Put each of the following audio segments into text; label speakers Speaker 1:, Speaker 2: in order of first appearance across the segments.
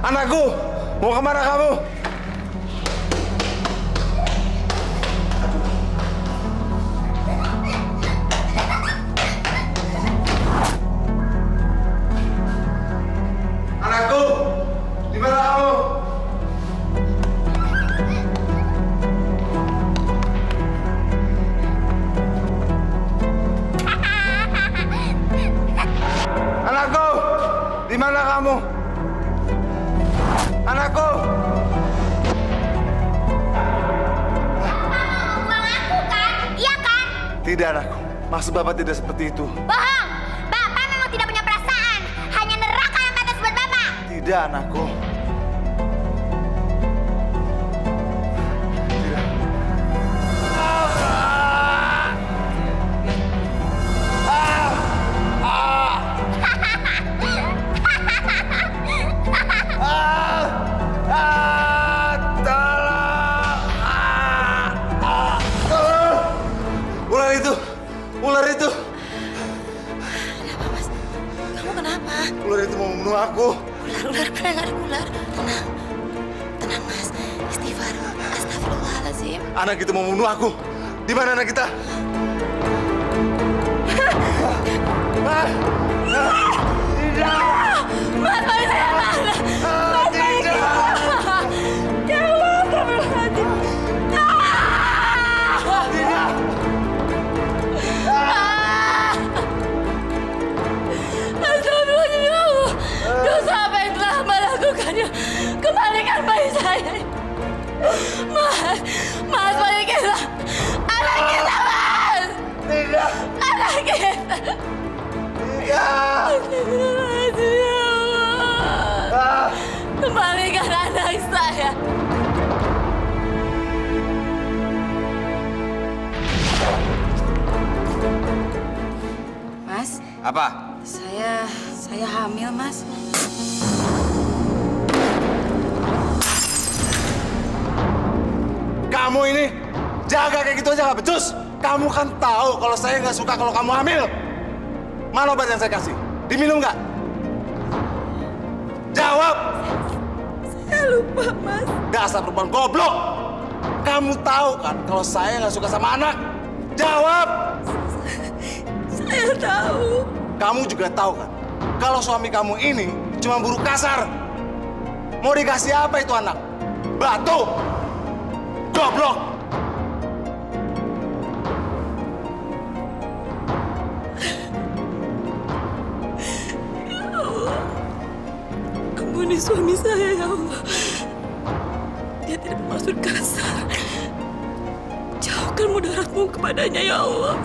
Speaker 1: Anakku, mau kemana kamu? Anakku, di mana kamu? Anakku, di mana kamu? Anakku!
Speaker 2: Bapak mau buang aku kan? Iya kan?
Speaker 1: Tidak, anakku. Maksud Bapak tidak seperti itu.
Speaker 2: Bohong! Bapak memang tidak punya perasaan. Hanya neraka yang pantas buat Bapak.
Speaker 1: Tidak, anakku. Tidak. Ular itu! Ular itu!
Speaker 3: Kenapa, Mas? Kamu kenapa?
Speaker 1: Ular itu mau membunuh aku.
Speaker 3: Ular, mana nggak ada ular? Tenang. Tenang, Mas. Istighfar. Astagfirullahaladzim.
Speaker 1: Anak itu mau membunuh aku. Di mana anak kita?
Speaker 3: Mas, bayi saya mana? Mas, bayi kita. Ya Allah, astagfirullahaladzim. Astagfirullahaladzim, ya Allah. Dosa apa yang telah Hamba lakukannya? Kembalikan bayi saya. Mas, bayi kita. Anak kita, Mas.
Speaker 1: Tidak!
Speaker 3: Anak kita.
Speaker 1: Tidak!
Speaker 3: Astagfirullahaladzim, ya Allah. Kembalikan anak saya. Mas,
Speaker 1: Apa?
Speaker 3: saya hamil, Mas.
Speaker 1: Kamu ini jaga kayak gitu aja nggak becus. Kamu kan tahu kalau saya nggak suka kalau kamu hamil. Mana obat yang saya kasih? Diminum nggak? Jawab!
Speaker 3: Saya lupa, Mas.
Speaker 1: Dasar perempuan goblok! Kamu tahu kan kalau saya nggak suka sama anak? Jawab!
Speaker 3: Saya tahu.
Speaker 1: Kamu juga tahu kan kalau suami kamu ini cuma buruh kasar. Mau dikasih apa itu anak? Batu! Goblok!
Speaker 3: Ampuni suami saya, ya Allah. Dia tidak bermaksud kasar. Jauhkan mudaratmu kepadanya, ya Allah.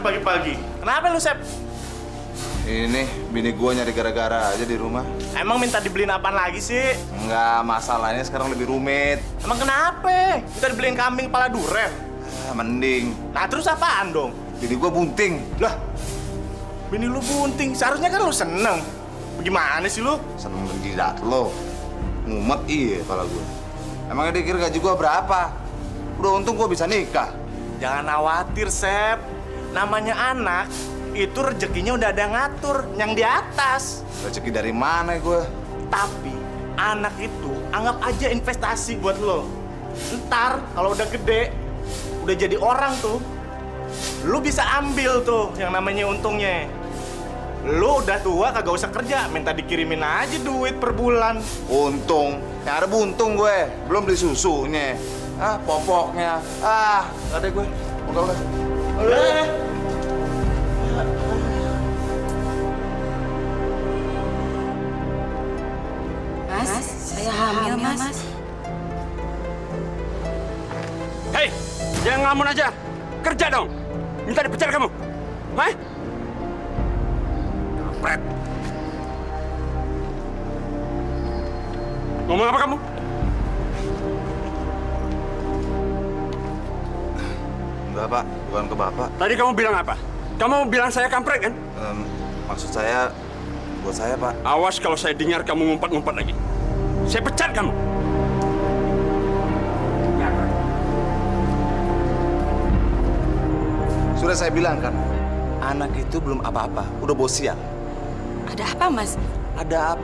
Speaker 4: pagi-pagi? Kenapa lu, Sep?
Speaker 1: Ini bini gua nyari gara-gara aja di rumah.
Speaker 4: Emang minta dibeliin apaan lagi sih?
Speaker 1: Enggak, masalahnya sekarang lebih rumit.
Speaker 4: Emang kenapa? Minta dibeliin kambing kepala duren.
Speaker 1: Mending.
Speaker 4: Nah, terus apaan dong?
Speaker 1: Bini gua bunting.
Speaker 4: Lah, bini lu bunting. Seharusnya kan lu seneng. Bagaimana sih lu?
Speaker 1: Seneng jidat lo. Ngumet iya kepala gua. Emangnya dia kira gaji gua berapa? Udah untung gua bisa nikah.
Speaker 4: Jangan khawatir, Sep. Namanya anak, itu rezekinya udah ada ngatur, yang di atas.
Speaker 1: Rezeki dari mana gua?
Speaker 4: Tapi, anak itu anggap aja investasi buat lo. Ntar, kalau udah gede, udah jadi orang tuh, lu bisa ambil tuh yang namanya untungnya. Lu udah tua kagak usah kerja, minta dikirimin aja duit per bulan.
Speaker 1: Untung. Yang ada buntung gue. Belum beli susunya. Popoknya. Gak ada gue. Udah.
Speaker 3: Mas, saya hamil, Mas.
Speaker 5: Hei, jangan ngelamun aja. Kerja dong. Minta dipecat kamu. Hah? Kampret. Ngomong apa kamu?
Speaker 1: Enggak, Pak. Bukan ke Bapak.
Speaker 5: Tadi kamu bilang apa? Kamu bilang saya kampret kan?
Speaker 1: Maksud saya, buat saya, Pak.
Speaker 5: Awas kalau saya dengar kamu ngumpat-ngumpat lagi. Saya pecat kamu.
Speaker 1: Sudah saya bilang kan, anak itu belum apa-apa. Udah bosial.
Speaker 3: Ada apa, Mas?
Speaker 1: Ada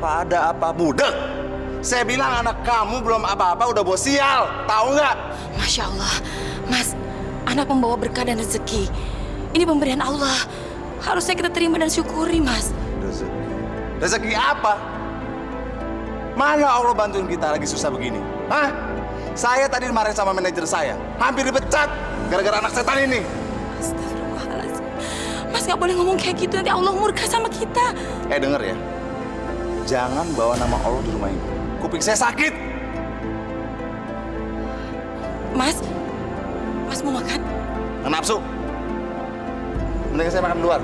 Speaker 1: apa, budek. Saya bilang anak kamu belum apa-apa, udah bosial. Tahu nggak?
Speaker 3: Masya Allah. Mas, anak membawa berkah dan rezeki. Ini pemberian Allah. Harusnya kita terima dan syukuri, Mas.
Speaker 1: Rezeki. Rezeki apa? Mana Allah bantuin kita lagi susah begini? Hah? Saya tadi dimarahin sama manajer saya. Hampir dipecat gara-gara anak setan ini.
Speaker 3: Astagfirullahaladzim. Mas nggak boleh ngomong kayak gitu, nanti Allah murka sama kita.
Speaker 1: Denger ya. Jangan bawa nama Allah di rumah ini. Kuping saya sakit.
Speaker 3: Mas mau makan?
Speaker 1: Nggak nafsu. Mending saya makan di luar.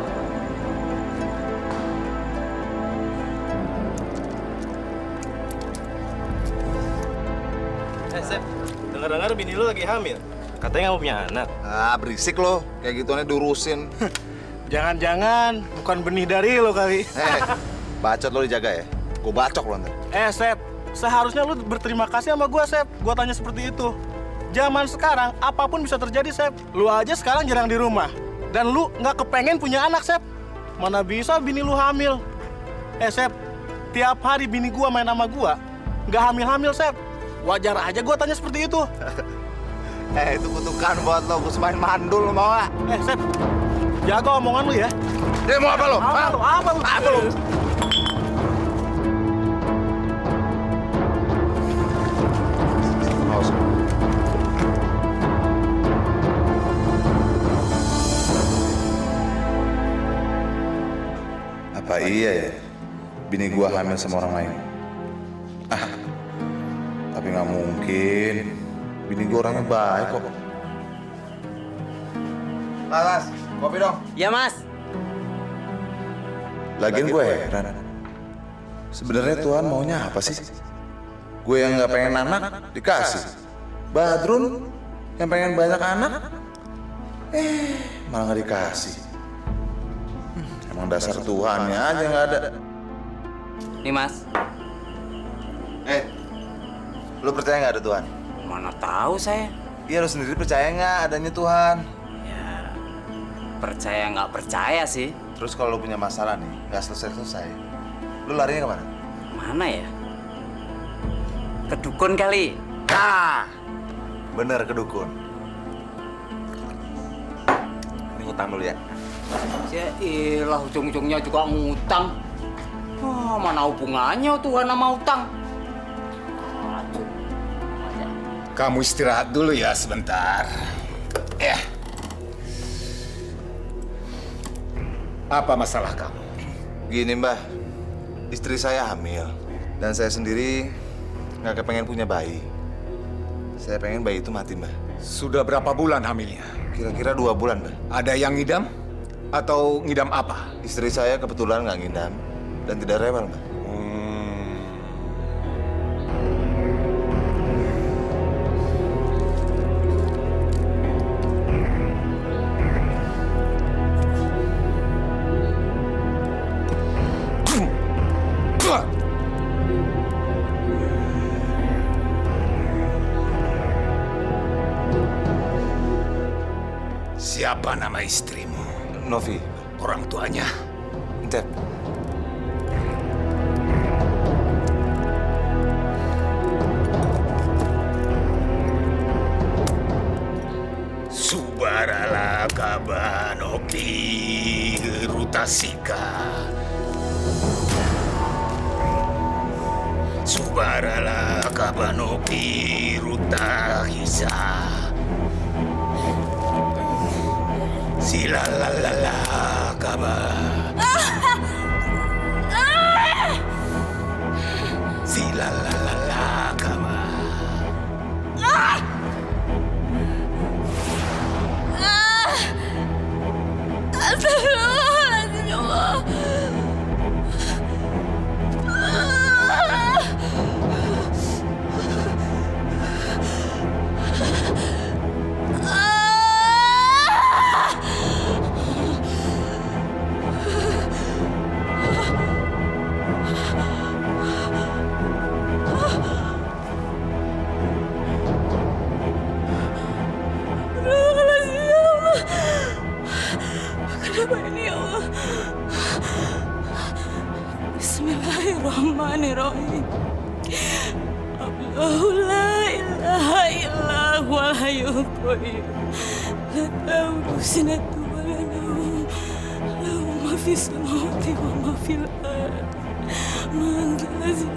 Speaker 4: Sep, dengar-dengar bini lu lagi hamil. Katanya nggak mau punya anak.
Speaker 1: Berisik lo. Kayak gituannya diurusin.
Speaker 4: Jangan-jangan bukan benih dari lo kali.
Speaker 1: Bacot lo dijaga ya. Gue bacok lo ntar.
Speaker 4: Sep, seharusnya lu berterima kasih sama gua, Sep. Gua tanya seperti itu. Zaman sekarang, apapun bisa terjadi, Sep. Lu aja sekarang jarang di rumah. Dan lu nggak kepengen punya anak, Sep. Mana bisa bini lu hamil? Sep, tiap hari bini gua main sama gua, nggak hamil-hamil, Sep. Wajar aja gua tanya seperti itu.
Speaker 1: Itu kutukan buat lo. Gue semain mandul, lo mau gak?
Speaker 4: Sep, jaga omongan lu ya.
Speaker 1: Mau apa lo?
Speaker 4: Apa lu?
Speaker 1: Awas. Apa iya ya? Bini gua hamil sama orang lain. Tapi nggak mungkin. Bini gua orangnya baik kok. Mas, kopi dong.
Speaker 6: Ya, Mas.
Speaker 1: Lagian gue heran. Sebenarnya Tuhan maunya apa sih? Gue yang nggak pengen anak dikasih. Badrun yang pengen banyak anak, malah nggak dikasih. Emang dasar Tuhannya aja nggak ada.
Speaker 6: Nih, Mas.
Speaker 1: Lu percaya nggak ada Tuhan?
Speaker 6: Mana tahu saya.
Speaker 1: Iya, lu sendiri percaya nggak adanya Tuhan?
Speaker 6: Ya, percaya nggak percaya sih.
Speaker 1: Terus kalau lu punya masalah nih, nggak selesai-selesai, lu larinya kemana?
Speaker 6: Mana ya? Ke dukun kali.
Speaker 1: Nah, bener ke dukun. Ini utang dulu ya.
Speaker 6: Ya ilah, ujung-ujungnya juga ngutang. Mana hubungannya Tuhan sama utang? Aduh.
Speaker 7: Kamu istirahat dulu ya sebentar. Ya. Apa masalah kamu?
Speaker 1: Gini Mbah, istri saya hamil dan saya sendiri nggak kepengen punya bayi. Saya pengen bayi itu mati Mbah.
Speaker 7: Sudah berapa bulan hamilnya?
Speaker 1: Kira-kira 2 bulan Mbah.
Speaker 7: Ada yang ngidam? Atau ngidam apa?
Speaker 1: Istri saya kebetulan nggak ngidam dan tidak rewel, Mbah.
Speaker 7: Siapa nama istrimu?
Speaker 1: Novi,
Speaker 7: Orang tuanya?
Speaker 1: Cep.
Speaker 7: Subarala Kabanoki Rutasika. Subarala Kabanoki Rutahisa. Silalalala Kaba. Silalalala Kaba.
Speaker 3: Astagfirullahaladzim, ya Allah. Astagfirullahaladzim, ya Allah. Kenapa ini, ya Allah? Bismillahirrahmanirrahim. Allahu la ilaha illa huwal hayyul qayyum. La ta'khudhuhu sinatun wa la nawm. Lahu ma fis samawati wa ma fil ardh. Man dhal ladzi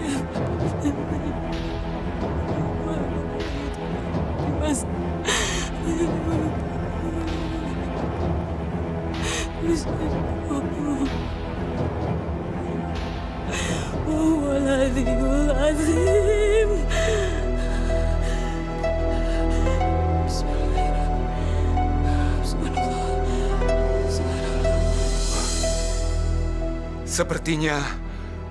Speaker 3: وهو العلي العظيم. بسم الله الرحمن الرحيم.
Speaker 7: Sepertinya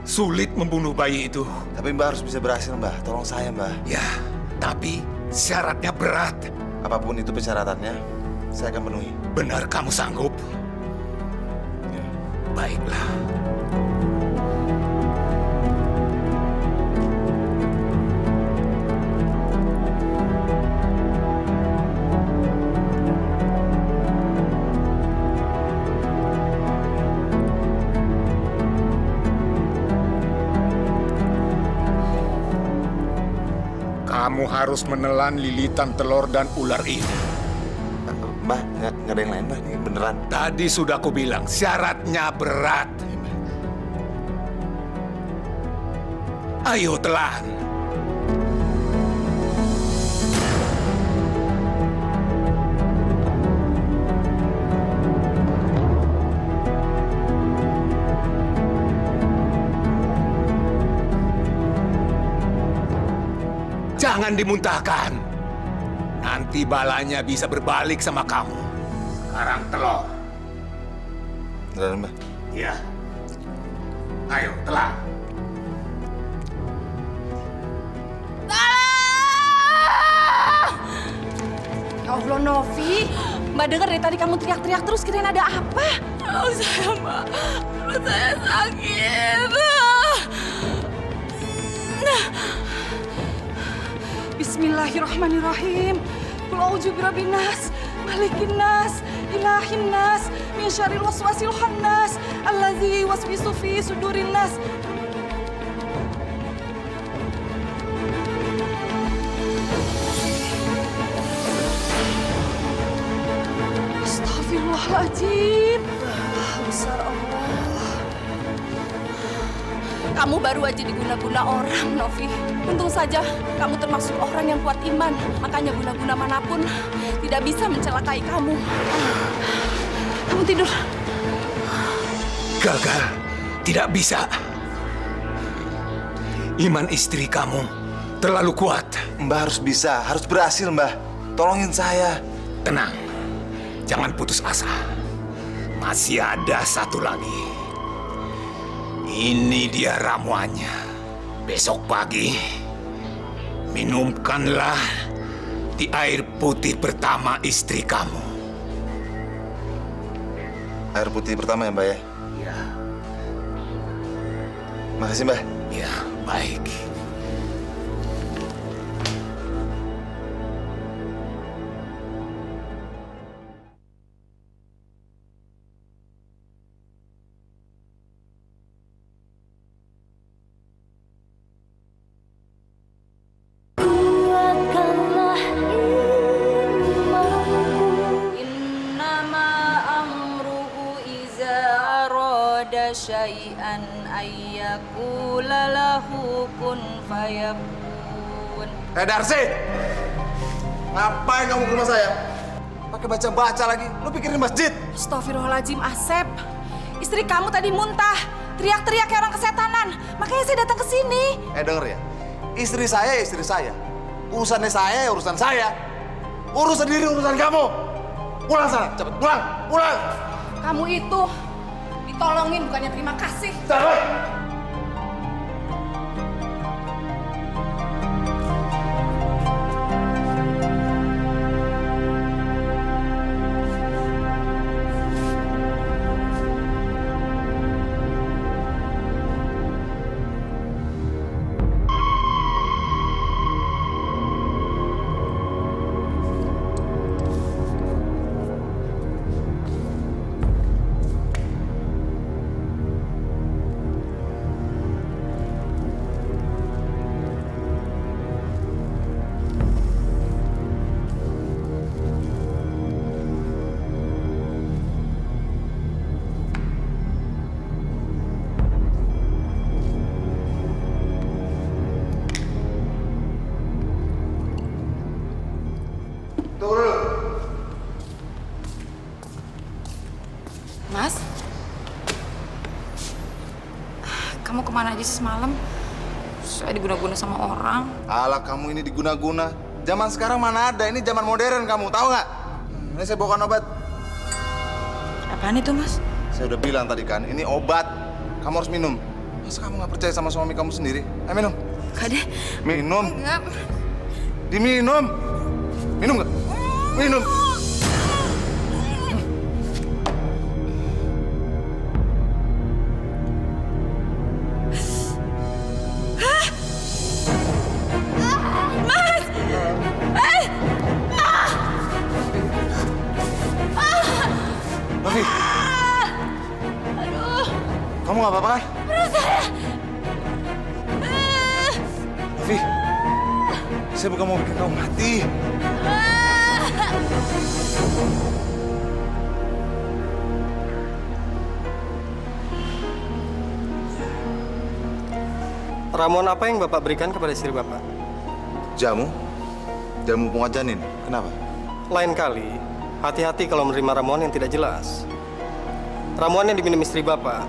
Speaker 7: sulit membunuh bayi itu.
Speaker 1: Tapi Mbah harus bisa berhasil, Mbah. Tolong saya, Mbah.
Speaker 7: Ya, tapi syaratnya berat.
Speaker 1: Apapun itu persyaratannya, saya akan penuhi.
Speaker 7: Benar kamu sanggup?
Speaker 1: Ya.
Speaker 7: Baiklah. Kamu harus menelan lilitan telur dan ular ini.
Speaker 1: Mbah, nggak ada yang lain, Mbah. Ini beneran.
Speaker 7: Tadi sudah aku bilang, syaratnya berat. Ayo telan. Jangan dimuntahkan. Nanti balanya bisa berbalik sama kamu. Sekarang telur.
Speaker 1: Beneran, Mbah.
Speaker 7: Ya. Ayo, telan.
Speaker 3: Ya Allah, Novi. Mbak dengar dari tadi kamu teriak-teriak terus, kirain ada apa? Perut saya, Mbak. Perut saya sakit. Bismillahirrahmanirrahim. Qul a'udzu birabbin nas, malikin nas, ilahin nas, min syarril waswasil khannas, allazi yuwaswisu fi sudurin nas. Astagfirullahaladzim. Besar Allah. Kamu baru aja diguna-guna orang, Novi. Untung saja kamu termasuk orang yang kuat iman. Makanya guna-guna manapun tidak bisa mencelakai kamu. Kamu tidur.
Speaker 7: Gagal. Tidak bisa. Iman istri kamu terlalu kuat.
Speaker 1: Mbah harus bisa, harus berhasil, Mbah. Tolongin saya.
Speaker 7: Tenang. Jangan putus asa. Masih ada satu lagi. Ini dia ramuannya. Besok pagi, minumkanlah di air putih pertama istri kamu.
Speaker 1: Air putih pertama ya, Mbak ya?
Speaker 7: Ya,
Speaker 1: Makasih, Mbak.
Speaker 7: ya, baik.
Speaker 3: Kuatkanlah imanku. Innama amruhu iza arada syai'an ayyakula lahu kun fayakun.
Speaker 1: Darsi! Ngapain kamu ke rumah saya? Pakai baca-baca lagi. Lu pikirin masjid.
Speaker 8: Astagfirullahaladzim, Asep. Istri kamu tadi muntah, teriak-teriak kayak orang kesetanan. Makanya saya datang ke sini.
Speaker 1: Denger ya. Istri saya ya istri saya. Urusannya saya ya urusan saya. Urus sendiri urusan kamu. Pulang sana, cepet pulang, pulang.
Speaker 8: Kamu itu ditolongin bukannya terima kasih.
Speaker 1: Cepet. Tunggu dulu.
Speaker 8: Mas, kamu kemana aja sih semalam? Saya diguna-guna sama orang.
Speaker 1: Alah, kamu ini diguna-guna. Zaman sekarang mana ada, ini zaman modern kamu, tahu nggak? Ini saya bawakan obat.
Speaker 8: Apaan itu, Mas?
Speaker 1: Saya udah bilang tadi kan, ini obat. Kamu harus minum. Masa kamu nggak percaya sama suami kamu sendiri? Ayo minum.
Speaker 8: Gak deh.
Speaker 1: Minum.
Speaker 8: Enggak.
Speaker 1: Diminum. Minum nggak? Minum. Novi. Kamu nggak apa-apa kan? Novi, saya bukan mau bikin kamu mati.
Speaker 4: Ramuan apa yang Bapak berikan kepada istri Bapak?
Speaker 1: Jamu? Jamu penguat janin. Kenapa?
Speaker 4: Lain kali, hati-hati kalau menerima ramuan yang tidak jelas. Ramuan yang diminum istri Bapak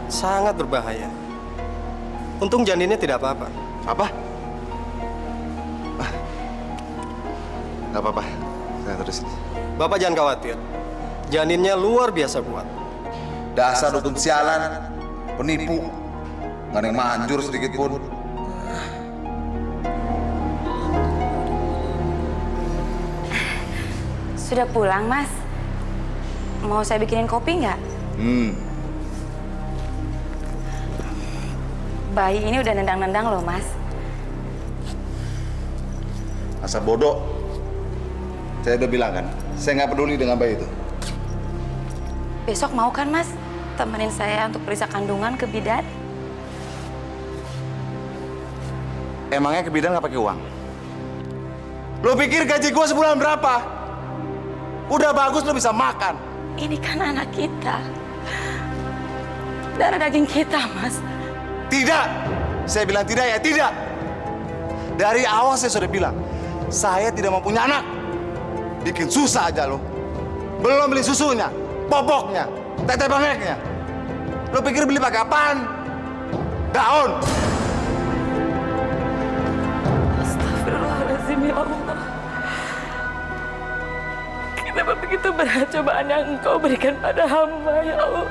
Speaker 4: sangat berbahaya. Untung janinnya tidak apa-apa.
Speaker 1: Apa? Nggak apa-apa. Saya terusin.
Speaker 4: Bapak jangan khawatir. Janinnya luar biasa kuat.
Speaker 1: Dasar dukun sialan, penipu. Nggak ada yang manjur sedikit pun.
Speaker 9: Sudah pulang, Mas? Mau saya bikinin kopi nggak? Bayi ini udah nendang-nendang loh, Mas.
Speaker 1: Asal bodoh. Saya udah bilang kan, saya nggak peduli dengan bayi itu.
Speaker 9: Besok mau kan, Mas? Temenin saya untuk periksa kandungan ke bidan?
Speaker 1: Emangnya ke bidan nggak pakai uang? Lo pikir gaji gua sebulan berapa? Udah bagus lo bisa makan.
Speaker 9: Ini kan anak kita. Darah daging kita, Mas.
Speaker 1: Tidak. Saya bilang tidak ya tidak. Dari awal saya sudah bilang, saya tidak mau punya anak. Bikin susah aja lo. Belum beli susunya, popoknya, tete bangeknya. Lo pikir beli pakai apaan? Daun.
Speaker 9: Astagfirullahaladzim, ya Allah. Kita
Speaker 3: Betapa begitu berat cobaan yang Engkau berikan pada hamba, ya Allah.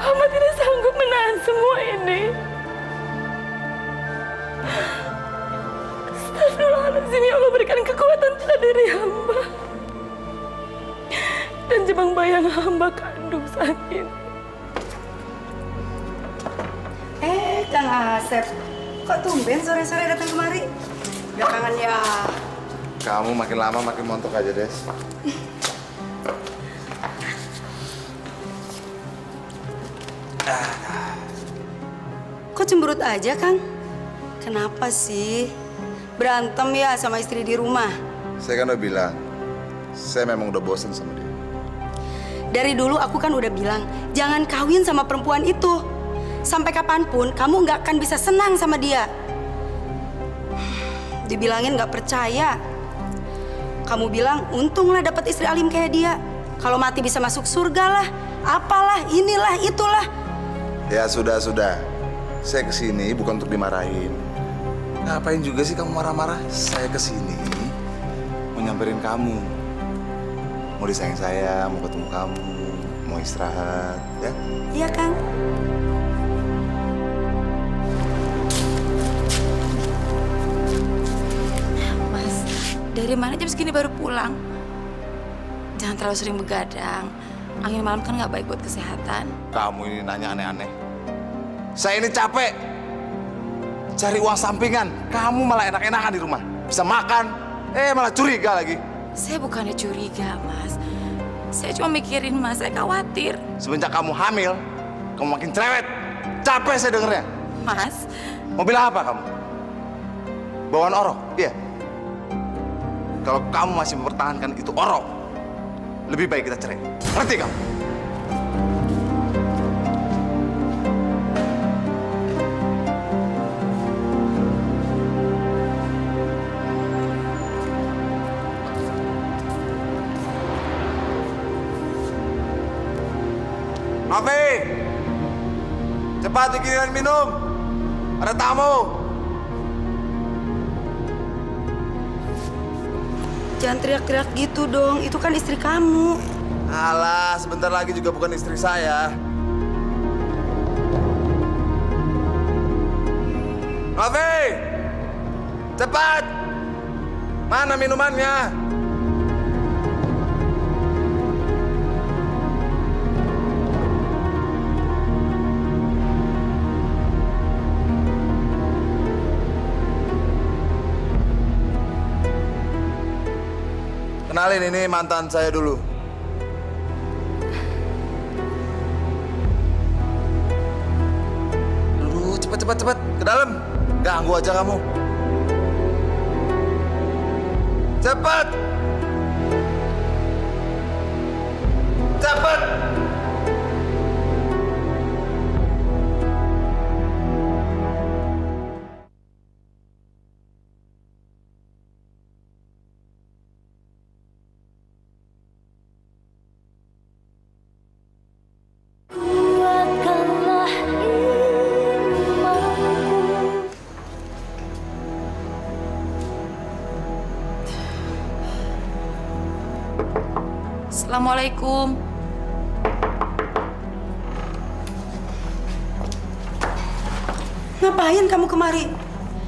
Speaker 3: Hamba tidak sanggup menahan semua ini. Astagfirullahaladzim, ya Allah, berikan kekuatan pada diri hamba. Dan jebang bayang hamba kandung saat ini.
Speaker 9: Kang Asep, kok tumben sore-sore datang kemari? Belakangan ya.
Speaker 1: Kamu makin lama makin montok aja, Des.
Speaker 9: Kok cemberut aja, Kang? Kenapa sih? Berantem ya sama istri di rumah?
Speaker 1: Saya kan udah bilang, saya memang udah bosen sama dia.
Speaker 9: Dari dulu aku kan udah bilang, jangan kawin sama perempuan itu. Sampai kapanpun kamu nggak akan bisa senang sama dia. Dibilangin nggak percaya. Kamu bilang, untunglah dapat istri alim kayak dia. Kalau mati bisa masuk surga lah, apalah, inilah, itulah.
Speaker 1: Ya sudah. Saya kesini bukan untuk dimarahin. Ngapain juga sih kamu marah-marah? Saya kesini mau nyamperin kamu. Mau disayang saya, mau ketemu kamu, mau istirahat, ya?
Speaker 9: Iya, Kang.
Speaker 8: Mas, dari mana jam segini baru pulang? Jangan terlalu sering begadang. Angin malam kan nggak baik buat kesehatan.
Speaker 1: Kamu ini nanya aneh-aneh. Saya ini capek. Cari uang sampingan. Kamu malah enak-enakan di rumah. Bisa makan, malah curiga lagi.
Speaker 8: Saya bukannya curiga, Mas. Saya cuma mikirin Mas, saya khawatir.
Speaker 1: Semenjak kamu hamil, kamu makin cerewet. Capek saya dengernya.
Speaker 8: Mas,
Speaker 1: Mau bilang apa kamu? Bawaan orok? Iya. Kalau kamu masih mempertahankan itu orok, lebih baik kita cerai. Ngerti kamu? Novi, cepat bikinin minum. Ada tamu.
Speaker 9: Jangan teriak-teriak gitu dong, itu kan istri kamu.
Speaker 1: Alah, sebentar lagi juga bukan istri saya. Novi, cepat. Mana minumannya? Kenalin, ini mantan saya dulu. Aduh, cepet. Ke dalam. Ganggu aja kamu. Cepet.
Speaker 8: Assalamualaikum.
Speaker 9: Ngapain kamu kemari?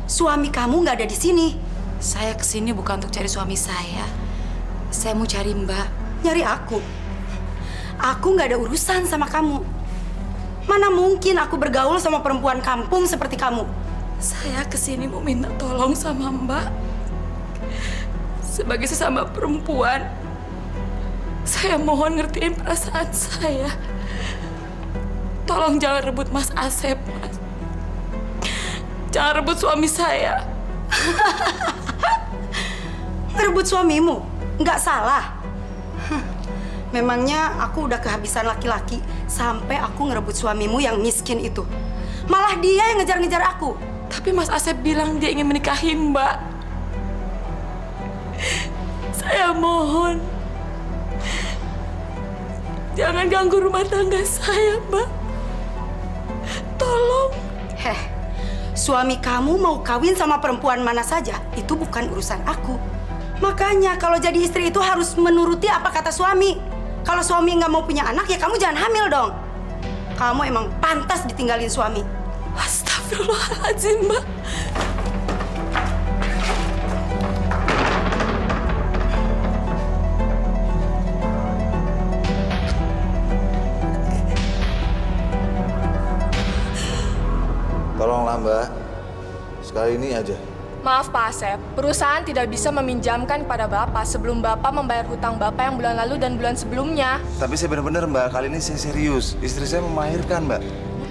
Speaker 9: Suami kamu nggak ada di sini.
Speaker 8: Saya kesini bukan untuk cari suami saya. Saya mau cari Mbak.
Speaker 9: Nyari aku. Aku nggak ada urusan sama kamu. Mana mungkin aku bergaul sama perempuan kampung seperti kamu?
Speaker 8: Saya kesini mau minta tolong sama Mbak. Sebagai sesama perempuan, saya mohon ngertiin perasaan saya. Tolong jangan rebut Mas Asep, Mas. Jangan rebut suami saya.
Speaker 9: Ngerebut suamimu? Nggak salah. Memangnya aku udah kehabisan laki-laki sampai aku ngerebut suamimu yang miskin itu. Malah dia yang ngejar-ngejar aku.
Speaker 8: Tapi Mas Asep bilang dia ingin menikahi Mbak. Saya mohon, jangan ganggu rumah tangga saya, Mbak. Tolong.
Speaker 9: Suami kamu mau kawin sama perempuan mana saja, itu bukan urusan aku. Makanya kalau jadi istri itu harus menuruti apa kata suami. Kalau suami nggak mau punya anak, ya kamu jangan hamil dong. Kamu emang pantas ditinggalin suami.
Speaker 3: Astagfirullahaladzim, Mbak.
Speaker 1: Tolonglah Mbak, sekali ini aja.
Speaker 10: Maaf Pak Asep, perusahaan tidak bisa meminjamkan pada Bapak sebelum Bapak membayar hutang Bapak yang bulan lalu dan bulan sebelumnya.
Speaker 1: Tapi saya benar-benar Mbak, kali ini saya serius. Istri saya mau melahirkan Mbak.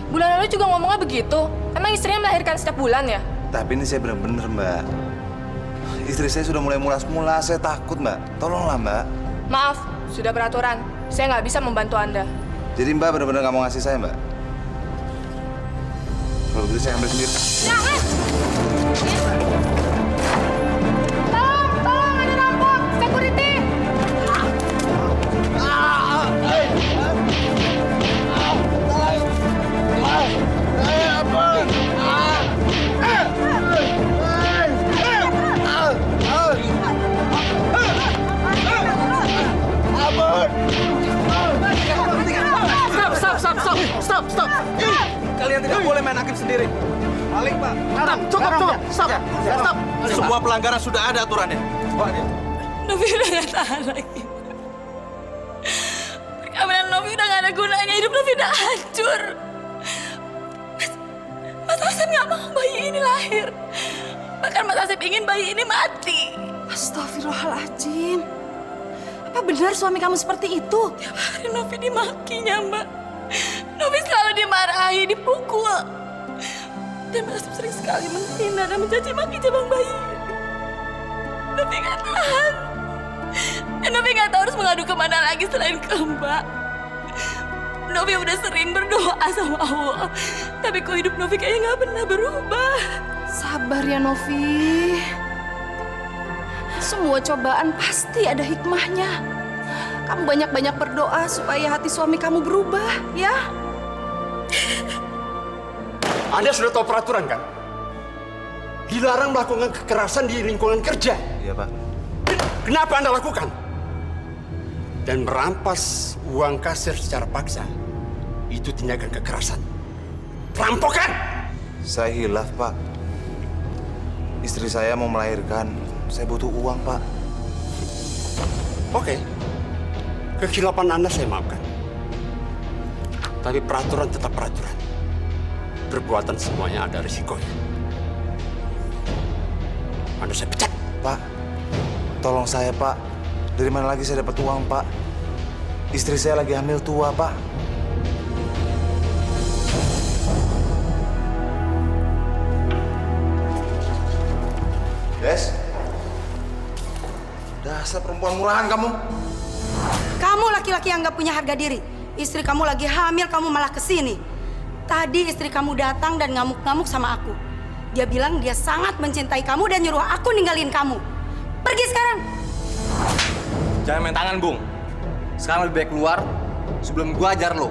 Speaker 10: Bulan lalu juga ngomongnya begitu. Emang istrinya melahirkan setiap bulan ya?
Speaker 1: Tapi ini saya benar-benar Mbak. Istri saya sudah mulai mulas-mulas, saya takut Mbak. Tolonglah Mbak.
Speaker 10: Maaf, sudah peraturan. Saya nggak bisa membantu Anda.
Speaker 1: Jadi Mbak benar-benar nggak mau ngasih saya Mbak? Kalau begitu saya ambil sendiri.
Speaker 10: Jangan! Tolong, ada rampok! Security!
Speaker 4: Stop. Kalian tidak boleh main hakim sendiri. Balik, Pak. Cukup. Stop. Semua pelanggaran sudah ada aturannya.
Speaker 3: Novi udah gak tahan lagi. Perkawinan Novi udah gak ada gunanya. Hidup Novi udah hancur. Mas Asep gak mau bayi ini lahir. Bahkan Mas Asep ingin bayi ini mati.
Speaker 9: Astagfirullahaladzim. Apa benar suami kamu seperti itu?
Speaker 3: Tiap hari Novi dimakinya, Mbak. Novi selalu dimarahi, dipukul. Dan Mas Asep sering sekali menghina dan mencaci maki jabang bayi. Novi gak tahan. Dan Novi gak tahu harus mengadu kemana lagi selain ke Mbak. Novi udah sering berdoa sama Allah. Tapi kok hidup Novi kayaknya gak pernah berubah.
Speaker 11: Sabar ya Novi. Semua cobaan pasti ada hikmahnya. Kamu banyak-banyak berdoa supaya hati suami kamu berubah, ya?
Speaker 5: Anda sudah tahu peraturan kan? Dilarang melakukan kekerasan di lingkungan kerja.
Speaker 1: Iya Pak.
Speaker 5: Kenapa Anda lakukan? Dan merampas uang kasir secara paksa, itu tindakan kekerasan. Perampokan!
Speaker 1: Saya hilaf Pak. Istri saya mau melahirkan. Saya butuh uang Pak.
Speaker 5: Oke. Kekhilafan Anda saya maafkan. Tapi peraturan tetap peraturan. Perbuatan semuanya ada risikonya. Anda saya pecat.
Speaker 1: Pak, tolong saya Pak. Dari mana lagi saya dapat uang Pak? Istri saya lagi hamil tua Pak. Des, dasar perempuan murahan kamu.
Speaker 9: Kamu laki-laki yang gak punya harga diri. Istri kamu lagi hamil, kamu malah kesini. Tadi istri kamu datang dan ngamuk-ngamuk sama aku. Dia bilang dia sangat mencintai kamu dan nyuruh aku ninggalin kamu. Pergi sekarang.
Speaker 12: Jangan main tangan, Bung. Sekarang lebih baik keluar sebelum gua ajar lo.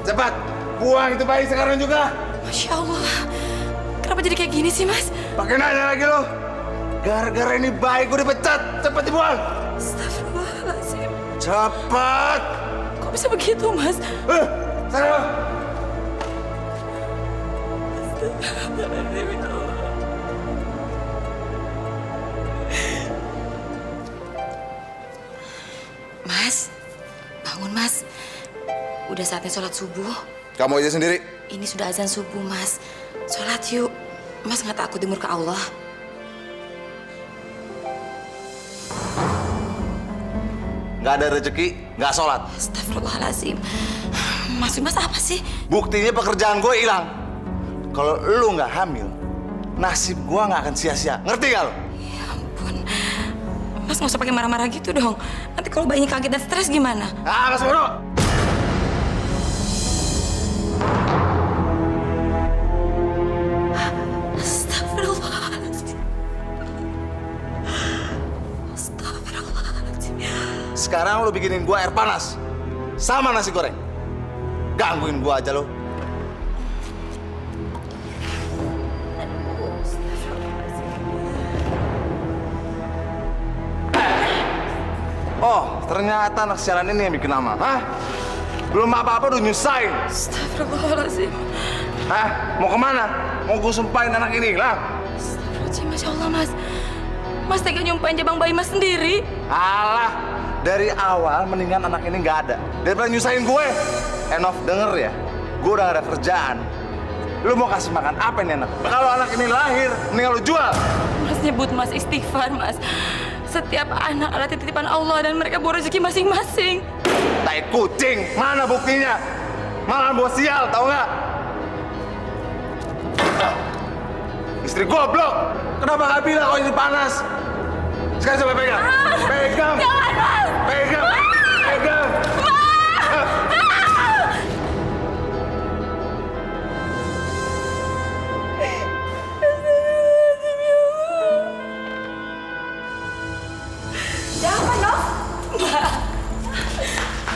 Speaker 1: Cepat, buang itu bayi sekarang juga.
Speaker 3: Masya Allah. Kenapa jadi kayak gini sih, Mas?
Speaker 1: Pakai nanya lagi lo. Gara-gara ini bayi gue dipecat. Cepat dibuang.
Speaker 3: Astagfirullahaladzim.
Speaker 1: Cepat.
Speaker 3: Kok bisa begitu, Mas?
Speaker 1: Sana.
Speaker 3: Astagfirullahaladzim, ya Allah. Mas, bangun Mas. Udah saatnya sholat subuh.
Speaker 1: Kamu aja sendiri.
Speaker 3: Ini sudah azan subuh, Mas. Sholat yuk. Mas nggak takut di murka Allah?
Speaker 1: Nggak ada rezeki, nggak sholat.
Speaker 3: Astagfirullahaladzim. Maksud Mas apa sih?
Speaker 1: Buktinya pekerjaan gue hilang. Kalau lu nggak hamil, nasib gue nggak akan sia-sia. Ngerti nggak lo?
Speaker 3: Ya ampun. Mas nggak usah pakai marah-marah gitu dong. Nanti kalau bayinya kaget dan stres gimana?
Speaker 1: Ah, Mas Bono.
Speaker 3: Astagfirullahaladzim. Astagfirullahaladzim.
Speaker 1: Sekarang lo bikinin gua air panas sama nasi goreng. Gangguin gua aja lo. Oh, ternyata anak sialan ini yang bikin nama. Hah? Belum apa-apa udah nyusahin.
Speaker 8: Astagfirullahaladzim.
Speaker 1: Hah? Mau kemana? Mau gue sumpahin anak ini lah?
Speaker 8: Astagfirullahaladzim, Masya Allah, Mas. Mas tega nyumpahin jabang bayi Mas sendiri.
Speaker 1: Alah, dari awal mendingan anak ini nggak ada daripada nyusahin gue. Enough, denger ya, gue udah gak ada kerjaan. Lu mau kasih makan apa ini anak? Kalau anak ini lahir, mendingan lu jual.
Speaker 8: Mas nyebut Mas istighfar, Mas. Setiap anak adalah titipan Allah dan mereka bawa rezeki masing-masing.
Speaker 1: Tai kucing, mana buktinya? Malah buat sial, tau nggak? Istri goblok, kenapa nggak bilang kalau ini panas? Sekarang coba pegang. Pegang.
Speaker 2: Jangan, Mas.
Speaker 1: Pegang. Pegang.
Speaker 8: Siapa, Nov? Mbak.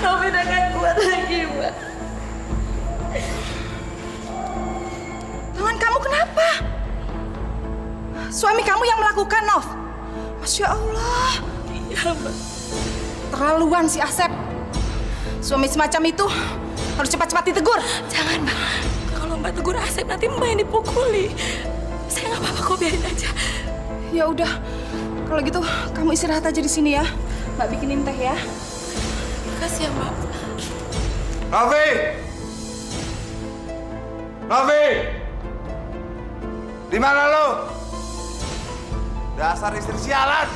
Speaker 8: Nov udah gak kuat lagi, Mbak.
Speaker 11: Tangan kamu kenapa? Suami kamu yang melakukan, Nov. Masya Allah.
Speaker 8: Iya, Mbak.
Speaker 11: Terlaluan si Asep. Suami semacam itu harus cepat-cepat ditegur.
Speaker 8: Jangan, Mbak. Kalau Mbak tegur Asep, nanti Mbak yang dipukuli. Saya nggak apa-apa kok, biarin aja.
Speaker 11: Ya udah, kalau gitu kamu istirahat aja di sini ya. Mbak bikinin teh ya.
Speaker 8: Makasih ya, Mbak.
Speaker 1: Novi! Novi! Di mana lo? Dasar istri sialan!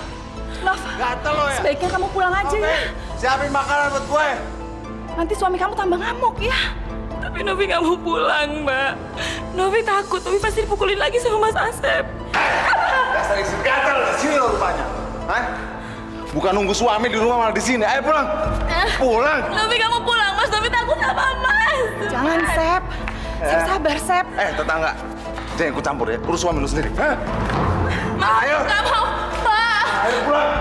Speaker 11: Nov,
Speaker 1: Gatel lo ya?
Speaker 11: sebaiknya kamu pulang aja
Speaker 1: Novi,
Speaker 11: ya.
Speaker 1: siapin makanan buat gue.
Speaker 11: Nanti suami kamu tambah ngamuk ya.
Speaker 8: Tapi Novi nggak mau pulang, Mbak. Novi takut, Novi pasti dipukulin lagi sama Mas Asep.
Speaker 1: Dasar istri gatel, di sini lo rupanya. Hah? Bukan nunggu suami di rumah malah di sini. Ayo pulang. Pulang.
Speaker 8: Novi nggak mau pulang, Mas. Novi takut sama Mas.
Speaker 11: Jangan, Sep. Sep, sabar, Sep.
Speaker 1: Tetangga. Jangan ikut campur ya. Urus suami lu sendiri. Hah?
Speaker 8: Mas,
Speaker 1: Ayo.
Speaker 8: nggak mau. Pak.
Speaker 1: Ayo pulang.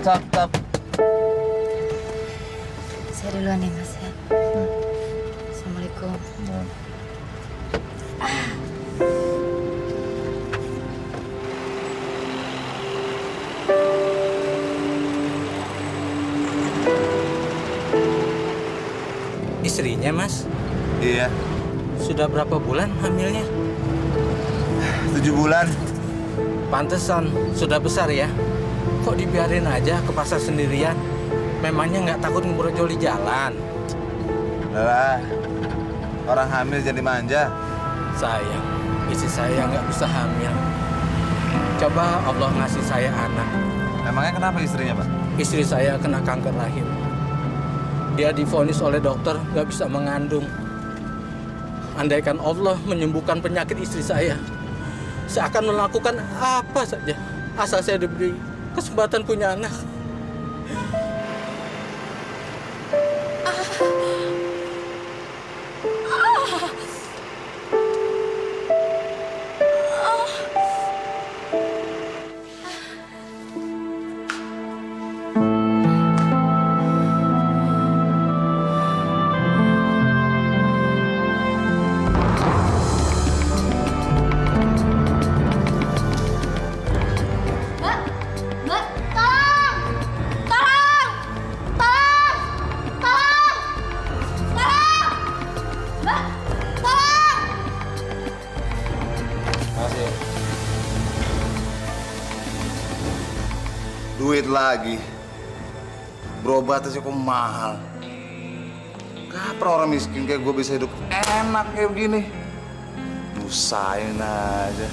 Speaker 13: Tap.
Speaker 2: Saya duluan ya, Mas ya. Assalamualaikum.
Speaker 6: Istrinya, Mas?
Speaker 1: Iya.
Speaker 6: Sudah berapa bulan hamilnya?
Speaker 1: 7 bulan.
Speaker 6: Pantesan, sudah besar ya? Kok dibiarin aja ke pasar sendirian? Memangnya nggak takut ngebrojol di jalan?
Speaker 1: Lah, orang hamil jadi manja.
Speaker 6: Sayang, istri saya nggak bisa hamil. Coba Allah ngasih saya anak.
Speaker 1: Emangnya kenapa istrinya, Pak?
Speaker 6: Istri saya kena kanker rahim. Dia divonis oleh dokter nggak bisa mengandung. Andaikan Allah menyembuhkan penyakit istri saya akan melakukan apa saja asal saya diberi kesempatan punya anak.
Speaker 2: Mbak, tolong! Tolong! Tolong! Tolong! Tolong! Mbak, tolong!
Speaker 1: Makasih. Duit lagi. Berobat aja kok mahal. Kapan orang miskin kayak gue bisa hidup enak kayak begini? Nusain aja.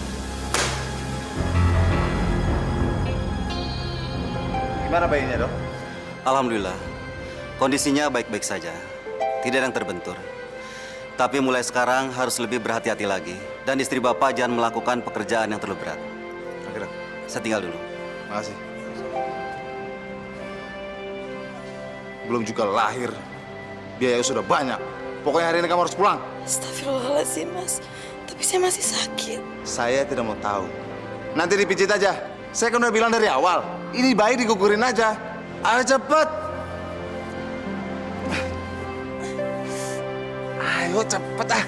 Speaker 1: Gimana bayinya, Dok?
Speaker 14: Alhamdulillah, kondisinya baik-baik saja. Tidak ada yang terbentur. Tapi mulai sekarang harus lebih berhati-hati lagi. Dan istri Bapak jangan melakukan pekerjaan yang terlalu berat.
Speaker 1: Oke, Dok.
Speaker 14: Saya tinggal dulu.
Speaker 1: Makasih. Belum juga lahir. Biaya sudah banyak. Pokoknya hari ini kamu harus pulang.
Speaker 8: Astagfirullahaladzim, Mas. Tapi saya masih sakit.
Speaker 1: Saya tidak mau tahu. Nanti dipijit aja. Saya kan udah bilang dari awal. Ini bayi digugurin aja. Ayo cepet. Ayo cepet ah.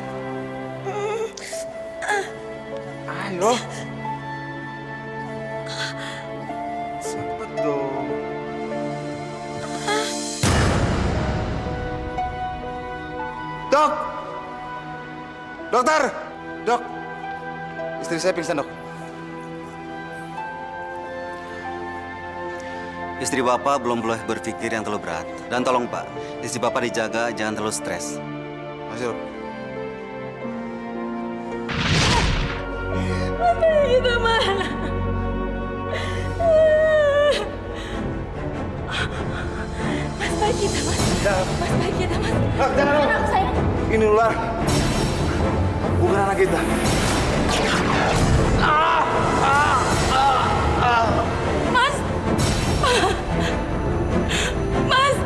Speaker 1: Ayo. Cepet dong. Dok! Dokter! Dok! Istri saya pingsan, Dok.
Speaker 14: Istri Bapak belum boleh berpikir yang terlalu berat. Dan tolong Pak, istri Bapak dijaga, jangan terlalu stres.
Speaker 1: Masih, Dok.
Speaker 3: Kita mana? Mas, baik kita, Mas. Mas, baik kita, Mas.
Speaker 1: Jangan, Dok.
Speaker 3: Sayang.
Speaker 1: Ini ular. Bukan anak kita.
Speaker 3: Mas! Mas!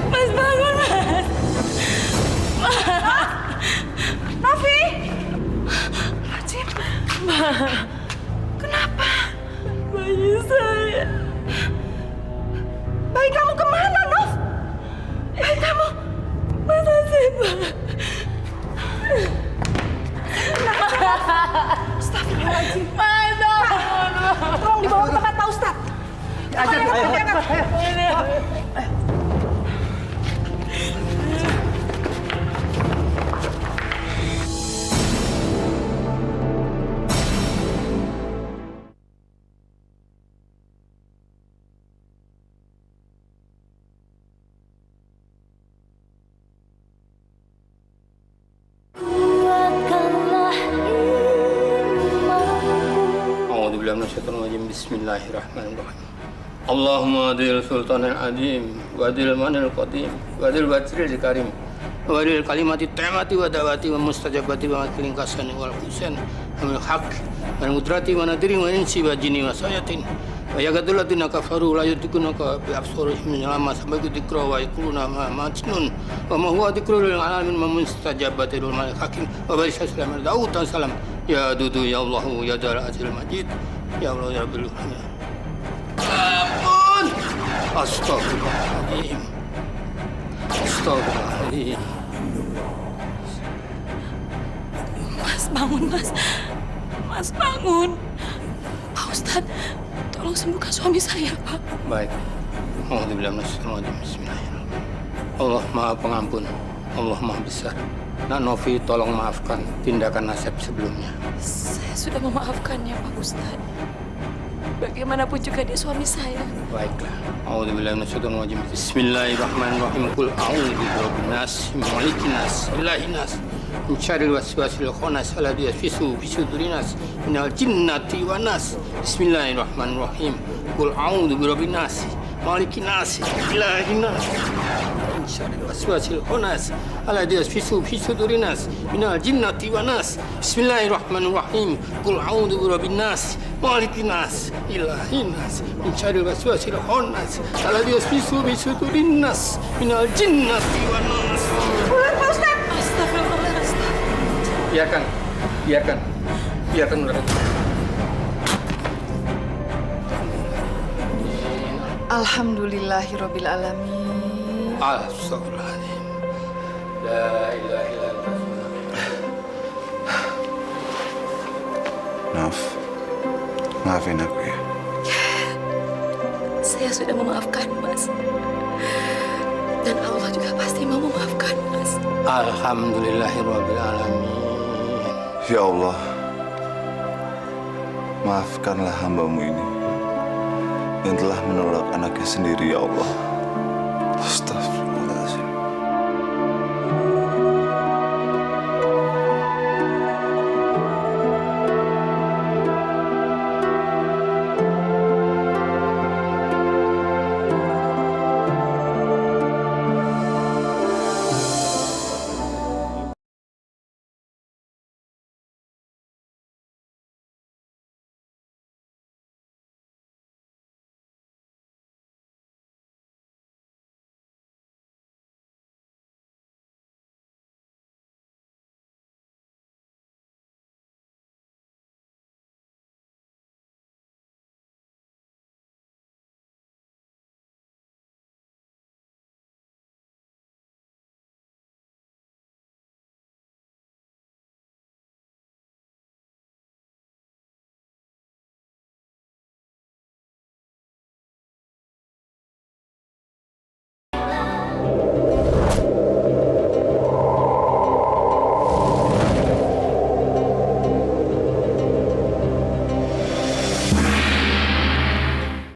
Speaker 3: Mas, bangun, Mas!
Speaker 11: Novi! Rajim. Kenapa?
Speaker 3: Bayi saya.
Speaker 11: Bayi kamu kemana, Nov? Bayi kamu?
Speaker 3: Masa sih, Pak?
Speaker 11: Astagfirullahaladzim. Tolong dibawa ke tempat Pak Ustadz.
Speaker 6: Bismillahirrahmanirrahim. Allahumma adil sultanil adim, wadil manil qadim, wadil batril karim, wadil kalimati ta'mati wa dawati wa mustajabati wa matilin kasani wal husain wa min haq wa mudrati wa nadiri wa insi wa jini wa sayatin wa yagadul ladina kafaru la yudikunaka bi absurihim min lama sampai dikra wa yakuluna ma majnun wa ma huwa dikrul lil alamin wa mustajabati lil malik hakim wa barisa salam daud salam ya dudu ya Allah ya dal azil majid ya Allah ya rabbil alamin. Ampun. Astagfirullahaladzim. Astagfirullahaladzim.
Speaker 3: Mas, bangun, Mas. Mas, bangun. Pak Ustadz, tolong sembuhkan suami saya, Pak.
Speaker 6: Baik. Bismillahirrahmanirrahim. Allah Maha Pengampun. Allah Maha Besar. Nak Novi, tolong maafkan tindakan Asep sebelumnya.
Speaker 3: Saya sudah memaafkannya, Pak Ustadz. Bagaimanapun juga dia suami saya.
Speaker 6: Baiklah. A'udzubillahiminasyaitonirrajim. Bismillahirrahmanirrahim. Qul a'udzu birabbin nas, malikin nas, ilahin nas, min syarril waswasil khannas alladzi yasfisu fi sudurin nas, minal jinnati wan nas. Bismillahirrahmanirrahim. Qul a'udzu birabbin nas, malikin nas, ilahin nas, min syarril waswasil khannas alladzi yasfisu fi sudurin nas, minal jinnati wan nas. Bismillahirrahmanirrahim. Qul a'udzu birabbin nas, malikin nas, ilahin nas, min syarril waswasil khannas alladzi yasfisu fi sudurin nas, minal jinnati wan nas.
Speaker 11: Pulang, Pak Ustadz.
Speaker 3: Astagfirullahaladzim.
Speaker 6: Biarkan mereka.
Speaker 11: Alhamdulillahirabbil alamin.
Speaker 6: Astagfirullahaladzim. La ilaha illallah.
Speaker 1: Naf, maafin aku ya.
Speaker 3: Saya sudah memaafkan, Mas. Dan Allah juga pasti mau memaafkan, Mas.
Speaker 6: Alhamdulillahirabbil alamin.
Speaker 1: Ya Allah, maafkanlah hamba-Mu ini yang telah menolak anaknya sendiri, ya Allah. Astagfirullah.